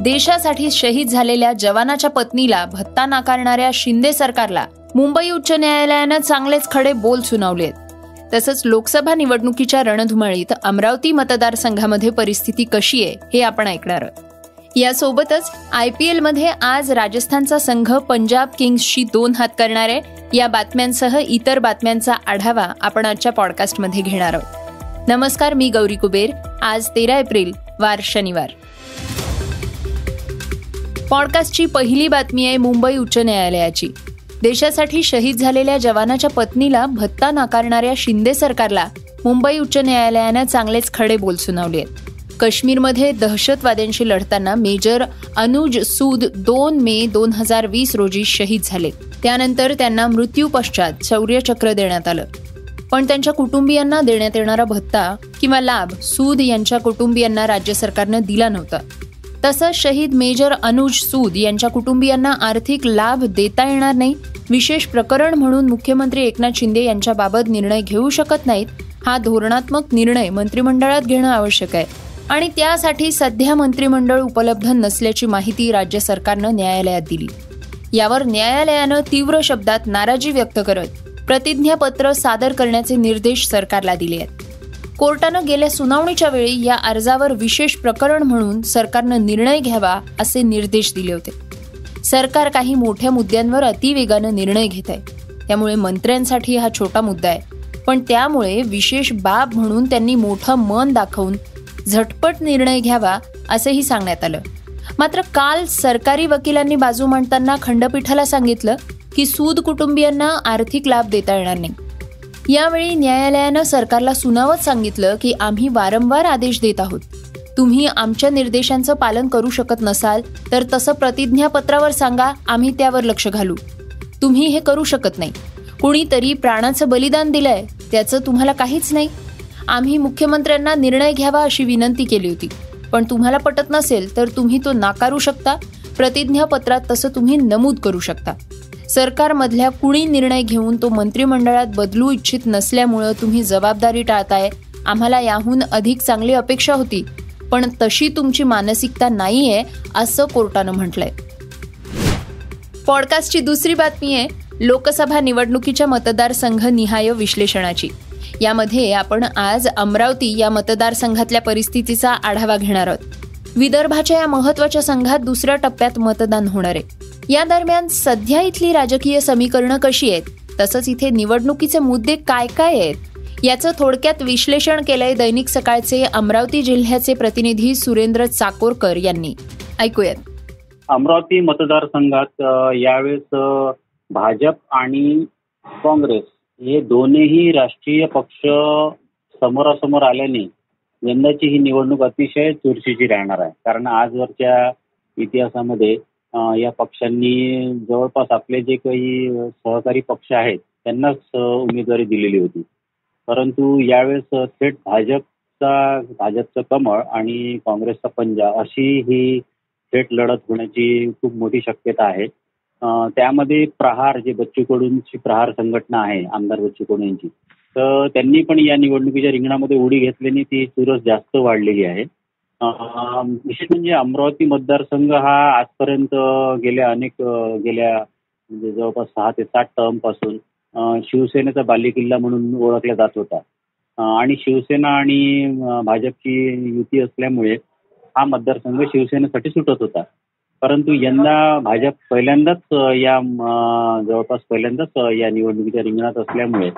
देशासाठी शहीद झालेल्या जवानाच्या पत्नीला भत्ता नाकारणाऱ्या शिंदे सरकारला मुंबई उच्च न्यायालयानं चांगलेच खडे बोल सुनावलेत. तसंच लोकसभा निवडणुकीच्या रणधुमाळीत अमरावती मतदारसंघामध्ये परिस्थिती कशी आहे हे आपण ऐकणार आहोत. यासोबतच IPL मध्ये आज राजस्थानचा संघ पंजाब किंग्सशी 2 हात करणार आहे. या बातम्यांसह इतर बातम्यांचा आढावा आपण आजच्या पॉडकास्टमध्ये घेणार आहोत. नमस्कार, मी गौरी कुबेर. आज 13 एप्रिल वार शनिवार. पॉडकास्टची पहिली बातमी आहे मुंबई उच्च न्यायालयाची. देशासाठी शहीद झालेल्या जवानाच्या पत्नीला भत्ता नाकारणाऱ्या शिंदे सरकारला मुंबई उच्च न्यायालयानं चांगलेच खडे बोल सुनावले आहेत. काश्मीरमध्ये दहशतवाद्यांशी लढताना मेजर अनुज सूद 2 मे 2020 रोजी शहीद झाले. त्यानंतर त्यांना मृत्यू पश्चात शौर्यचक्र देण्यात आलं. पण त्यांच्या कुटुंबियांना देण्यात येणारा भत्ता किंवा लाभ सूद यांच्या कुटुंबियांना राज्य सरकारनं दिला नव्हता. तसंच शहीद मेजर अनुज सूद यांच्या कुटुंबियांना आर्थिक लाभ देता येणार नाही. विशेष प्रकरण म्हणून मुख्यमंत्री एकनाथ शिंदे यांच्याबाबत निर्णय घेऊ शकत नाहीत. हा धोरणात्मक निर्णय मंत्रिमंडळात घेणं आवश्यक आहे आणि त्यासाठी सध्या मंत्रिमंडळ उपलब्ध नसल्याची माहिती राज्य सरकारनं न्यायालयात दिली. यावर न्यायालयानं तीव्र शब्दात नाराजी व्यक्त करत प्रतिज्ञापत्र सादर करण्याचे निर्देश सरकारला दिले आहेत. कोर्टानं गेल्या सुनावणीच्या वेळी या अर्जावर विशेष प्रकरण म्हणून सरकारनं निर्णय घ्यावा असे निर्देश दिले होते. सरकार काही मोठ्या मुद्द्यांवर अतिवेगानं निर्णय घेत आहे. त्यामुळे मंत्र्यांसाठी हा छोटा मुद्दा आहे, पण त्यामुळे विशेष बाब म्हणून त्यांनी मोठं मन दाखवून झटपट निर्णय घ्यावा असंही सांगण्यात आलं. मात्र काल सरकारी वकिलांनी बाजू मांडताना खंडपीठाला सांगितलं की सूद कुटुंबियांना आर्थिक लाभ देता येणार नाही. यावेळी न्यायालयानं सरकारला सुनावत सांगितलं की आम्ही वारंवार आदेश देत आहोत. तुम्ही आमच्या निर्देशांचं पालन करू शकत नसाल तर तसं प्रतिज्ञापत्रावर सांगा, आम्ही त्यावर लक्ष घालू. तुम्ही हे करू शकत नाही. कुणीतरी प्राणाचं बलिदान दिलंय, त्याचं तुम्हाला काहीच नाही. आम्ही मुख्यमंत्र्यांना निर्णय घ्यावा अशी विनंती केली होती, पण तुम्हाला पटत नसेल तर तुम्ही तो नाकारू शकता. प्रतिज्ञापत्रात तसं तुम्ही नमूद करू शकता. सरकारमधल्या कुणी निर्णय घेऊन तो मंत्रिमंडळात बदलू इच्छित नसल्यामुळं तुम्ही जबाबदारी टाळताय. आम्हाला याहून अधिक चांगली अपेक्षा होती, पण तशी तुमची मानसिकता नाहीये असं कोर्टानं म्हटलंय. पॉडकास्टची दुसरी बातमी आहे लोकसभा निवडणुकीच्या मतदारसंघ निहाय विश्लेषणाची. यामध्ये आपण आज अमरावती या मतदारसंघातल्या परिस्थितीचा आढावा घेणार आहोत. विदर्भाच्या या महत्वाच्या संघात दुसऱ्या टप्प्यात मतदान होणार आहे. या दरम्यान सध्या इथली राजकीय समीकरणं कशी आहेत, तसंच इथे निवडणुकीचे मुद्दे काय काय आहेत, याचं थोडक्यात विश्लेषण केलंय दैनिक सकाळचे अमरावती जिल्ह्याचे प्रतिनिधी सुरेंद्र चाकोरकर यांनी. ऐकूयात. अमरावती मतदारसंघात यावेळेस भाजप आणि काँग्रेस हे दोन्ही राष्ट्रीय पक्ष समोरासमोर आल्याने यंदाची ही निवडणूक अतिशय चुरशीची राहणार आहे. कारण आजवरच्या इतिहासामध्ये या पक्षांनी जवळपास आपले जे काही सहकारी पक्ष आहेत त्यांनाच उमेदवारी दिलेली होती. परंतु यावेळेस थेट भाजपचं कमळ आणि काँग्रेसचा पंजा अशी ही थेट लढत होण्याची खूप मोठी शक्यता आहे. त्यामध्ये प्रहार, जे बच्चू कडूंची प्रहार संघटना आहे, आमदार बच्चू कडू यांची, तर त्यांनी पण या निवडणुकीच्या रिंगणामध्ये उडी घेतल्याने ती चुरस जास्त वाढलेली आहे. विशेष म्हणजे अमरावती मतदारसंघ हा आजपर्यंत गेल्या म्हणजे जवळपास 6 ते 7 टर्म पासून शिवसेनेचा बालेकिल्ला म्हणून ओळखला जात होता. आणि शिवसेना आणि भाजपची युती असल्यामुळे हा मतदारसंघ शिवसेनेसाठी सुटत होता. परंतु यंदा भाजप जवळपास पहिल्यांदाच या निवडणुकीच्या रिंगणात असल्यामुळे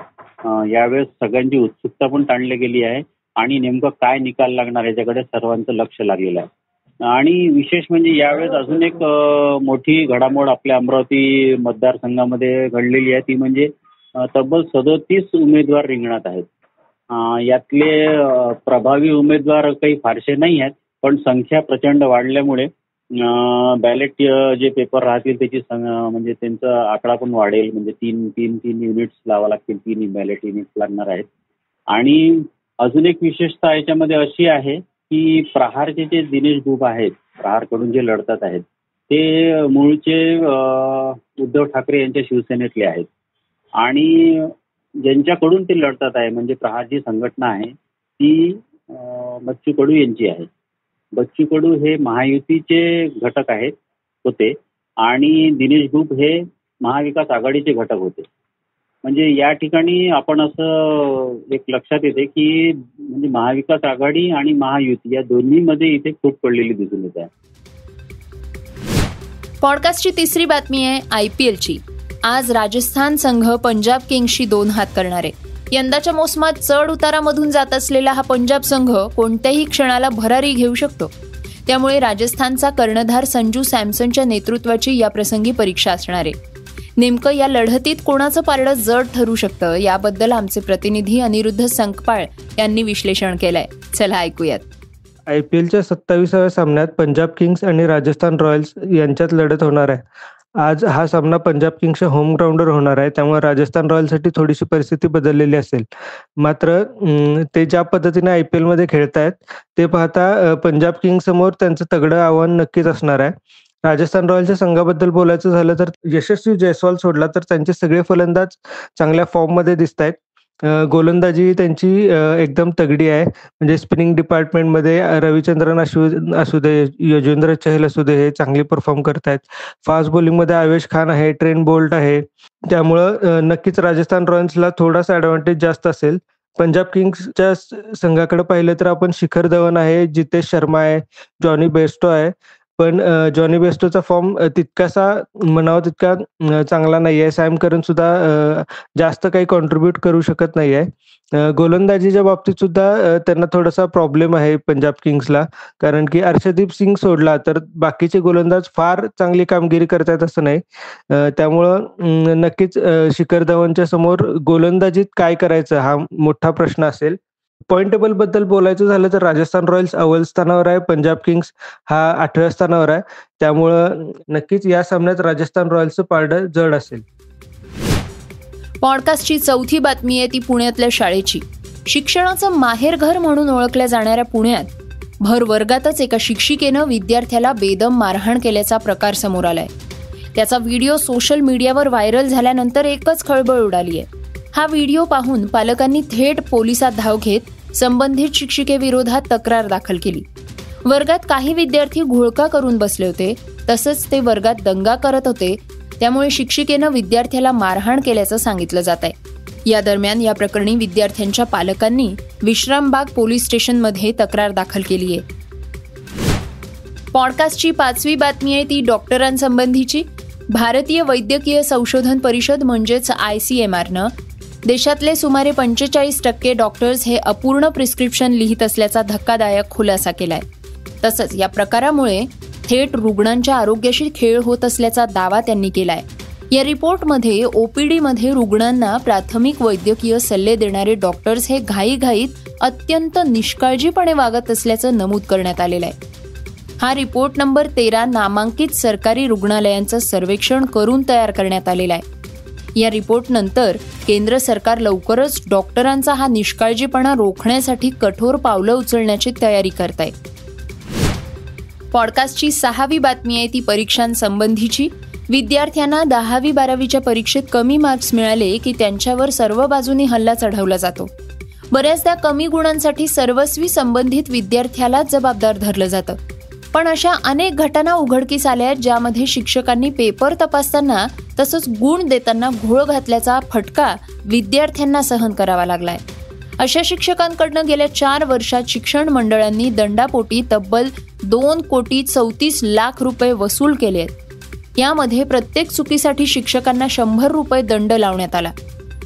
यावेळेस सगळ्यांची उत्सुकता पण ताणली गेली आहे आणि नेमकं काय निकाल लागणार याच्याकडे सर्वांचं लक्ष लागलेलं आहे. आणि विशेष म्हणजे यावेळेस अजून एक मोठी घडामोड आपल्या अमरावती मतदारसंघामध्ये घडलेली आहे. ती म्हणजे तब्बल 37 उमेदवार रिंगणात आहेत. यातले प्रभावी उमेदवार काही फारसे नाही आहेत, पण संख्या प्रचंड वाढल्यामुळे बॅलेट जे पेपर राहतील त्याची म्हणजे त्यांचा आकडा पण वाढेल. म्हणजे तीन युनिट्स लावा लागतील, 3 बॅलेट युनिट्स लागणार आहेत. आणि अजून एक विशेषता याच्यामध्ये अशी आहे की प्रहारचे जे दिनेश बुबा आहेत, प्रहारकडून जे लढतात आहेत, ते मूळचे उद्धव ठाकरे यांच्या शिवसेनेतले आहेत. आणि ज्यांच्याकडून ते लढतात आहे म्हणजे प्रहार जी संघटना आहे ती बच्चू कडू यांची आहे. बच्चू कडू हे महायुतीचे घटक होते आणि दिनेश गुप हे महाविकास आघाडीचे घटक होते. म्हणजे या ठिकाणी आपण असं एक लक्षात येते की म्हणजे महाविकास आघाडी आणि महायुती या दोन्हीमध्ये इथे फूट पडलेली दिसून येत आहे. पॉडकास्टची तिसरी बातमी आहे IPLची. आज राजस्थान संघ पंजाब किंग्सशी 2 हात करणार आहे. यंदाच्या मोसमात चढ उतारामधून जात असलेला हा पंजाब संघ कोणत्याही क्षणाला भरारी घेऊ शकतो. त्यामुळे राजस्थानचा कर्णधार संजू सॅमसनच्या नेतृत्वाची या प्रसंगी परीक्षा असणार आहे. नेमकं या लढतीत कोणाचं पारडं जड ठरू शकतं याबद्दल आमचे प्रतिनिधी अनिरुद्ध संकपाळ यांनी विश्लेषण केलंय. चला ऐकूयात. IPLच्या 27व्या सामन्यात पंजाब किंग्स आणि राजस्थान रॉयल्स यांच्यात लढत होणार आहे. आज हा सामना पंजाब किंग्सच्या होम ग्राउंडवर होणार आहे, त्यामुळे राजस्थान रॉयल्ससाठी थोडीशी परिस्थिती बदललेली असेल. मात्र ते ज्या पद्धतीने IPLमध्ये खेळतायत ते पाहता पंजाब किंग्स समोर त्यांचं तगडं आव्हान नक्कीच असणार आहे. राजस्थान रॉयल्सच्या संघाबद्दल बोलायचं झालं तर यशस्वी जयस्वाल सोडला तर त्यांचे सगळे फलंदाज चांगल्या फॉर्ममध्ये दिसत आहेत. गोलंदाजी त्यांची एकदम तगडी आहे. म्हणजे स्पिनिंग डिपार्टमेंटमध्ये रविचंद्रन असू दे, युजवेंद्र चहल असू दे, हे चांगली परफॉर्म करत आहेत. फास्ट बॉलिंगमध्ये आवेश खान आहे, ट्रेंट बोल्ट आहे. त्यामुळं नक्कीच राजस्थान रॉयल्सला थोडासा ॲडव्हान्टेज जास्त असेल. पंजाब किंग्सच्या संघाकडे पाहिलं तर आपण शिखर धवन आहे, जितेश शर्मा आहे, जॉनी बेस्टो आहे. पण जॉनी बेस्टोचा फॉर्म तितकासा म्हणावा तितका चांगला नाही आहे. सॅम करन सुद्धा जास्त काही कॉन्ट्रीब्यूट करू शकत नाही आहे. गोलंदाजीच्या बाबतीत सुद्धा त्यांना थोडासा प्रॉब्लेम आहे पंजाब किंग्सला, कारण की अर्शदीप सिंग सोडला तर बाकीचे गोलंदाज फार चांगली कामगिरी करतात असं नाही. त्यामुळं नक्कीच शिखर धवनच्या समोर गोलंदाजीत काय करायचं हा मोठा प्रश्न असेल. पॉईंट टेबल बद्दल बोलायचं झालं तर राजस्थान रॉयल्स अव्वल स्थानावर आहे, पंजाब किंग्स हा 8व्या स्थानावर आहे. त्यामुळं नक्कीच या सामन्यात राजस्थान रॉयल्सचं पारडं जड असेल. पॉडकास्टची चौथी बातमी आहे ती पुण्यातल्या शाळेची. शिक्षणाचं माहेरघर म्हणून ओळखल्या जाणाऱ्या पुण्यात भर वर्गातच एका शिक्षिकेनं विद्यार्थ्याला बेदम मारहाण केल्याचा प्रकार समोर आलाय. त्याचा व्हिडिओ सोशल मीडियावर व्हायरल झाल्यानंतर एकच खळबळ उडाली आहे. हा व्हिडिओ पाहून पालकांनी थेट पोलिसात धाव घेत संबंधित शिक्षिकेविरोधात तक्रार दाखल केली. वर्गात काही विद्यार्थी घोळका करून बसले होते, तसंच ते वर्गात दंगा करत होते. त्यामुळे शिक्षिकेनं विद्यार्थ्याला मारहाण केल्याचं सांगितलं जात आहे. या दरम्यान या प्रकरणी विद्यार्थ्यांच्या पालकांनी विश्रामबाग पोलीस स्टेशनमध्ये तक्रार दाखल केली आहे. पॉडकास्टची 5वी बातमी आहे ती डॉक्टरांसंबंधीची. भारतीय वैद्यकीय संशोधन परिषद म्हणजेच ICMRनं देशातले सुमारे 45% डॉक्टर्स हे अपूर्ण प्रिस्क्रिप्शन लिहित असल्याचा धक्कादायक खुलासा केलाय. तसंच या प्रकारामुळे थेट रुग्णांच्या आरोग्याशी खेळ होत असल्याचा दावा त्यांनी केलाय. या रिपोर्टमध्ये OPDमध्ये रुग्णांना प्राथमिक वैद्यकीय सल्ले देणारे डॉक्टर्स हे घाईघाईत अत्यंत निष्काळजीपणे वागत असल्याचं नमूद करण्यात आलेलं आहे. हा रिपोर्ट नंबर 13 नामांकित सरकारी रुग्णालयांचं सर्वेक्षण करून तयार करण्यात आलेला आहे. या रिपोर्टनंतर केंद्र सरकार लवकरच डॉक्टरांचा हा निष्काळजीपणा रोखण्यासाठी कठोर पावलं उचलण्याची तयारी करत आहे. पॉडकास्टची 6वी बातमी आहे ती परीक्षांसंबंधीची. विद्यार्थ्यांना 10वी-12वीच्या परीक्षेत कमी मार्क्स मिळाले की त्यांच्यावर सर्व बाजूनी हल्ला चढवला जातो. बऱ्याचदा कमी गुणांसाठी सर्वस्वी संबंधित विद्यार्थ्यालाच जबाबदार धरलं जातं. पण अशा अनेक घटना उघडकीस आल्या आहेत ज्यामध्ये शिक्षकांनी पेपर तपासताना तसंच गुण देताना घोळ घातल्याचा फटका विद्यार्थ्यांना सहन करावा लागलाय. अशा शिक्षकांकडनं गेल्या 4 वर्षात शिक्षण मंडळांनी दंडापोटी तब्बल 2,34,00,000 रुपये वसूल केले आहेत. यामध्ये प्रत्येक चुकीसाठी शिक्षकांना 100 रुपये दंड लावण्यात आला.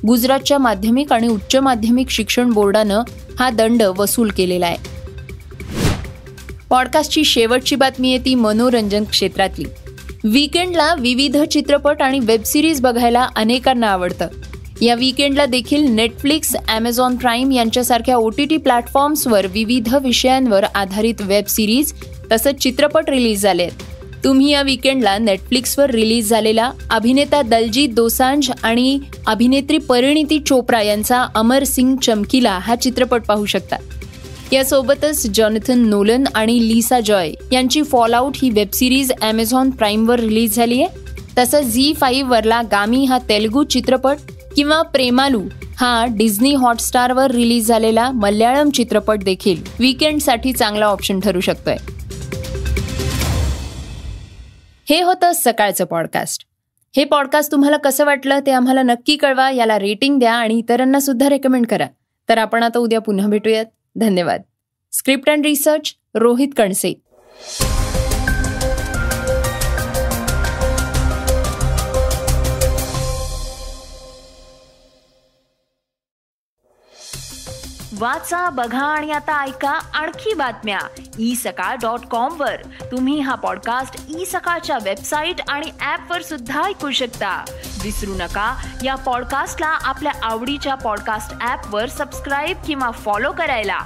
गुजरातच्या माध्यमिक आणि उच्च माध्यमिक शिक्षण बोर्डानं हा दंड वसूल केलेला आहे. पॉडकास्टची शेवटची बातमी आहे ती मनोरंजन क्षेत्रातली. वीकेंडला विविध चित्रपट आणि वेब सिरीज बघायला अनेकांना आवडतं. या वीकेंडला देखील नेटफ्लिक्स, Amazon प्राईम यांच्यासारख्या OTT प्लॅटफॉर्म्सवर विविध विषयांवर आधारित वेब सिरीज तसंच चित्रपट रिलीज झाले आहेत. तुम्ही या वीकेंडला नेटफ्लिक्सवर रिलीज झालेला अभिनेता दलजीत दोसांझ आणि अभिनेत्री परिणीती चोप्रा यांचा अमर सिंग चमकीला हा चित्रपट पाहू शकता. यासोबतच जॉनथन नोलन आणि लिसा जॉय यांची फॉलआउट ही वेब सिरीज Amazon प्राईमवर रिलीज झाली आहे. तसंच ZEE5 वरला गामी हा तेलुगू चित्रपट किंवा प्रेमालू हा डिझनी हॉटस्टारवर रिलीज झालेला मल्याळम चित्रपट देखील वीकेंडसाठी चांगला ऑप्शन ठरू शकतोय. हे होतं सकाळचं पॉडकास्ट. हे पॉडकास्ट तुम्हाला कसं वाटलं ते आम्हाला नक्की कळवा, याला रेटिंग द्या आणि इतरांना सुद्धा रेकमेंड करा. तर आपण आता उद्या पुन्हा भेटूयात. धन्यवाद. स्क्रिप्ट अँड रिसर्च रोहित कणसे. वाचा, बघा आणि आता ऐका आणखी बातम्या isakal.com वर. तुम्ही हा पॉडकास्ट isakal वेबसाईट आणि ऍप वर सुद्धा ऐकू शकता. विसरू नका, या पॉडकास्टला आपल्या आवडीच्या पॉडकास्ट ऍप वर सबस्क्राईब किंवा फॉलो करायला.